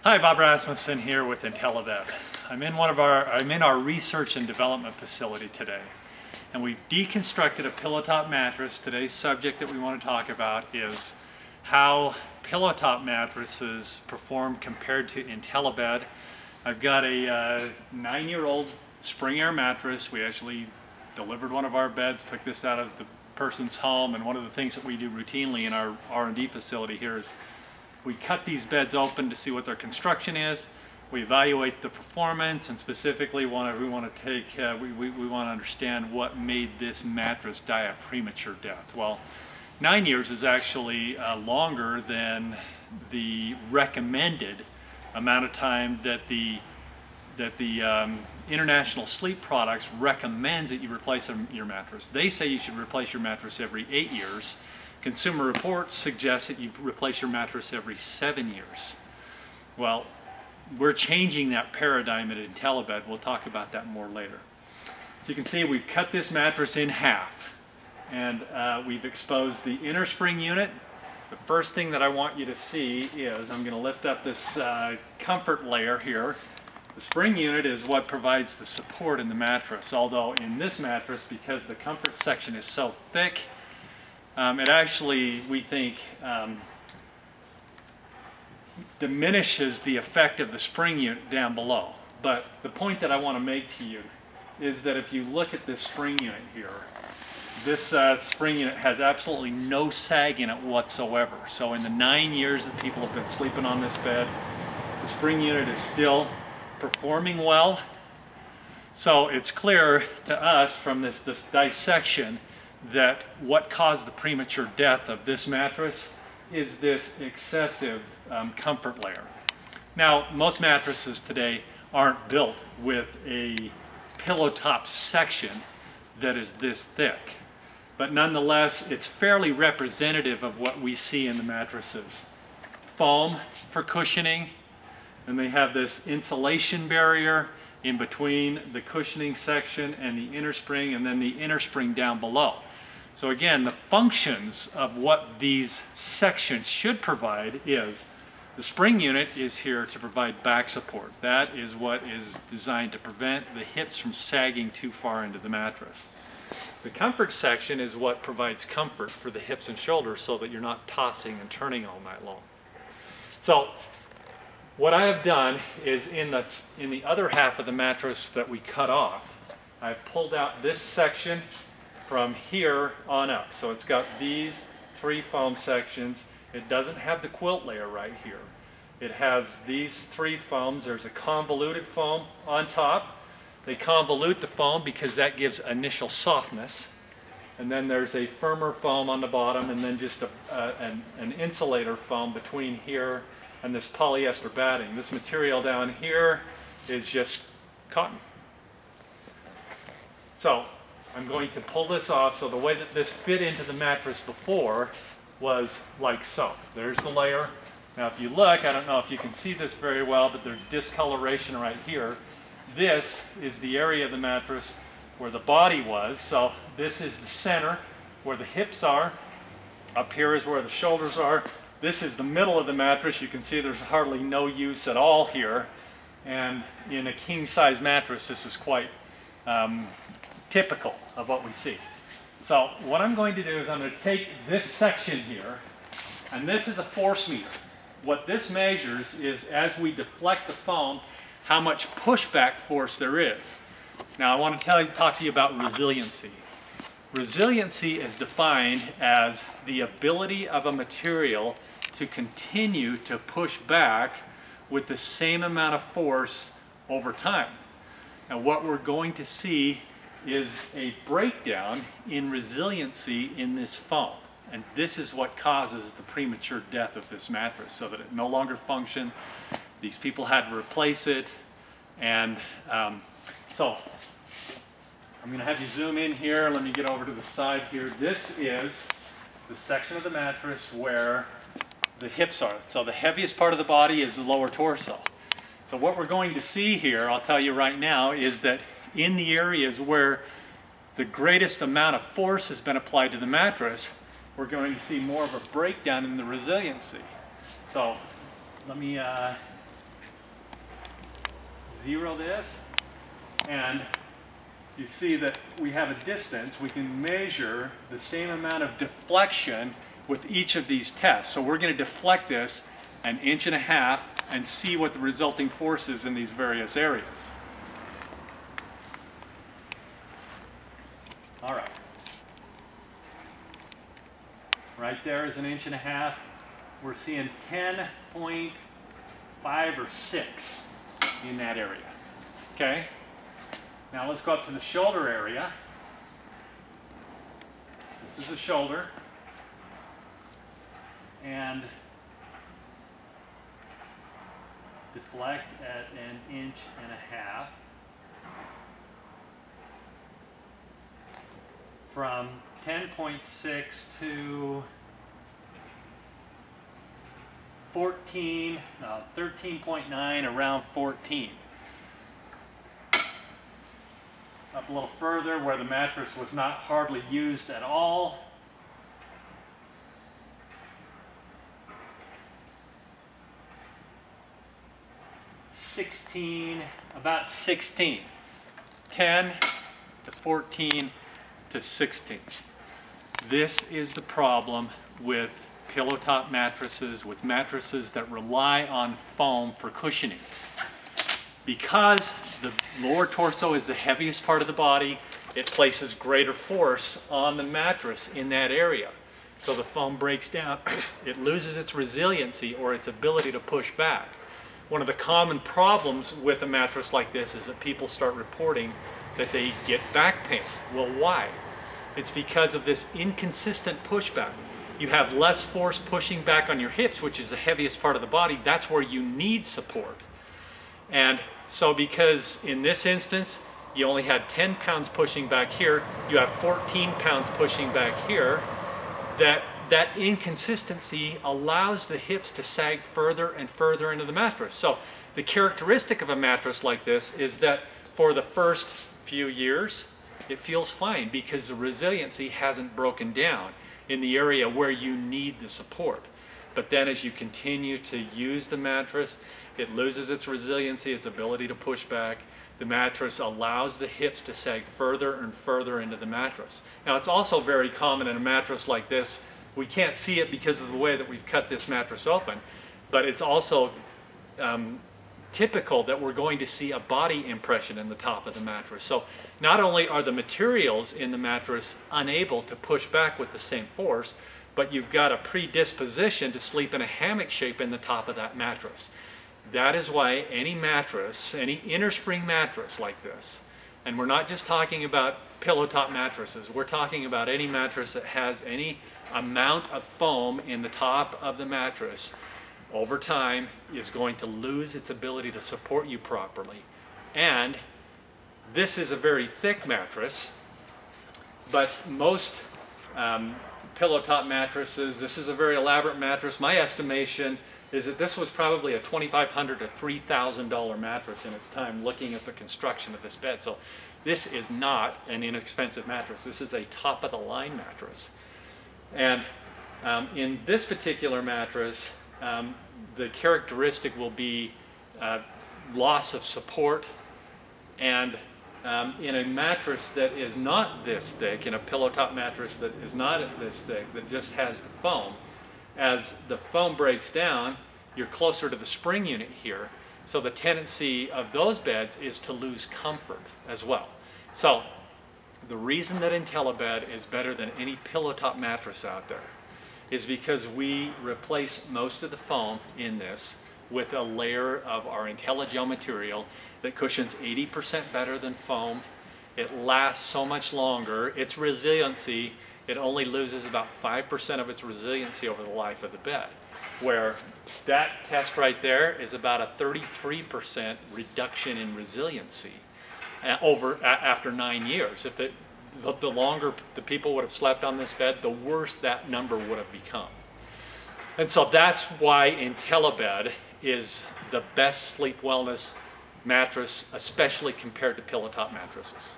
Hi, Bob Rasmussen here with IntelliBED. I'm in our research and development facility today, and we've deconstructed a Pillowtop mattress. Today's subject that we want to talk about is how Pillowtop mattresses perform compared to IntelliBED. I've got a 9-year-old spring air mattress. We actually delivered one of our beds, took this out of the person's home, and one of the things that we do routinely in our R&D facility here is we cut these beds open to see what their construction is. We evaluate the performance, and specifically we want to understand what made this mattress die a premature death. Well, 9 years is actually longer than the recommended amount of time that the International Sleep Products recommends that you replace your mattress. They say you should replace your mattress every 8 years. Consumer Reports suggest that you replace your mattress every 7 years. Well, we're changing that paradigm at IntelliBED. We'll talk about that more later. So you can see we've cut this mattress in half, and we've exposed the inner spring unit. The first thing that I want you to see is I'm going to lift up this comfort layer here. The spring unit is what provides the support in the mattress, although in this mattress, because the comfort section is so thick, it actually, we think, diminishes the effect of the spring unit down below. But the point that I want to make to you is that if you look at this spring unit here, this spring unit has absolutely no sag in it whatsoever. So in the 9 years that people have been sleeping on this bed, the spring unit is still performing well. So it's clear to us from this dissection that what caused the premature death of this mattress is this excessive comfort layer. Now, most mattresses today aren't built with a pillow top section that is this thick, but nonetheless it's fairly representative of what we see in the mattresses. Foam for cushioning, and they have this insulation barrier in between the cushioning section and the inner spring, and then the inner spring down below. So again, the functions of what these sections should provide is the spring unit is here to provide back support. That is what is designed to prevent the hips from sagging too far into the mattress. The comfort section is what provides comfort for the hips and shoulders so that you're not tossing and turning all night long. So what I have done is in the other half of the mattress that we cut off, I've pulled out this section from here on up. So it's got these 3 foam sections. It doesn't have the quilt layer right here. It has these 3 foams. There's a convoluted foam on top. They convolute the foam because that gives initial softness. And then there's a firmer foam on the bottom, and then just an insulator foam between here and this polyester batting. This material down here is just cotton. So I'm going to pull this off. So the way that this fit into the mattress before was like so. There's the layer. Now if you look, I don't know if you can see this very well, but there's discoloration right here. This is the area of the mattress where the body was. So this is the center where the hips are. Up here is where the shoulders are. This is the middle of the mattress. You can see there's hardly no use at all here. And in a king-size mattress, this is quite typical of what we see. So what I'm going to do is I'm going to take this section here, and this is a force meter. What this measures is, as we deflect the foam, how much pushback force there is. Now I want to talk to you about resiliency. Resiliency is defined as the ability of a material to continue to push back with the same amount of force over time. Now what we're going to see is a breakdown in resiliency in this foam. And this is what causes the premature death of this mattress, so that it no longer functioned. These people had to replace it. And so I'm going to have you zoom in here. Let me get over to the side here. This is the section of the mattress where the hips are. So the heaviest part of the body is the lower torso. So what we're going to see here, I'll tell you right now, is that in the areas where the greatest amount of force has been applied to the mattress, we're going to see more of a breakdown in the resiliency. So let me zero this, and you see that we have a distance. We can measure the same amount of deflection with each of these tests. So we're going to deflect this 1.5 inches and see what the resulting force is in these various areas. All right. Right there is 1.5 inches. We're seeing 10.5 or 6 in that area. Okay? Now let's go up to the shoulder area. This is the shoulder. And deflect at 1.5 inches. From 10.6 to 13.9, around 14. Up a little further where the mattress was not hardly used at all. About 16. 10 to 14 to 16. This is the problem with pillow top mattresses, with mattresses that rely on foam for cushioning. Because the lower torso is the heaviest part of the body, it places greater force on the mattress in that area. So the foam breaks down, it loses its resiliency or its ability to push back. One of the common problems with a mattress like this is that people start reporting that they get back pain. Well, why? It's because of this inconsistent pushback. You have less force pushing back on your hips, which is the heaviest part of the body. That's where you need support. And so because in this instance, you only had 10 pounds pushing back here, you have 14 pounds pushing back here, that inconsistency allows the hips to sag further and further into the mattress. So the characteristic of a mattress like this is that for the first few years, it feels fine because the resiliency hasn't broken down in the area where you need the support. But then as you continue to use the mattress, it loses its resiliency, its ability to push back. The mattress allows the hips to sag further and further into the mattress. Now it's also very common in a mattress like this. We can't see it because of the way that we've cut this mattress open, but it's also typical that we're going to see a body impression in the top of the mattress. So not only are the materials in the mattress unable to push back with the same force, but you've got a predisposition to sleep in a hammock shape in the top of that mattress. That is why any mattress, any inner spring mattress like this, and we're not just talking about pillow top mattresses, we're talking about any mattress that has any amount of foam in the top of the mattress, over time is going to lose its ability to support you properly. And this is a very thick mattress, but most pillow top mattresses, this is a very elaborate mattress. My estimation is that this was probably a $2,500 to $3,000 mattress in its time, looking at the construction of this bed. So this is not an inexpensive mattress. This is a top-of-the-line mattress. And in this particular mattress, the characteristic will be loss of support. And in a mattress that is not this thick, in a pillow top mattress that is not this thick, that just has the foam, as the foam breaks down, you're closer to the spring unit here. So the tendency of those beds is to lose comfort as well. So the reason that IntelliBED is better than any pillow top mattress out there is because we replace most of the foam in this with a layer of our IntelliGel material that cushions 80% better than foam. It lasts so much longer. Its resiliency, it only loses about 5% of its resiliency over the life of the bed, where that test right there is about a 33% reduction in resiliency after 9 years. If the longer the people would have slept on this bed, the worse that number would have become. And so that's why IntelliBED is the best sleep wellness mattress, especially compared to pillow top mattresses.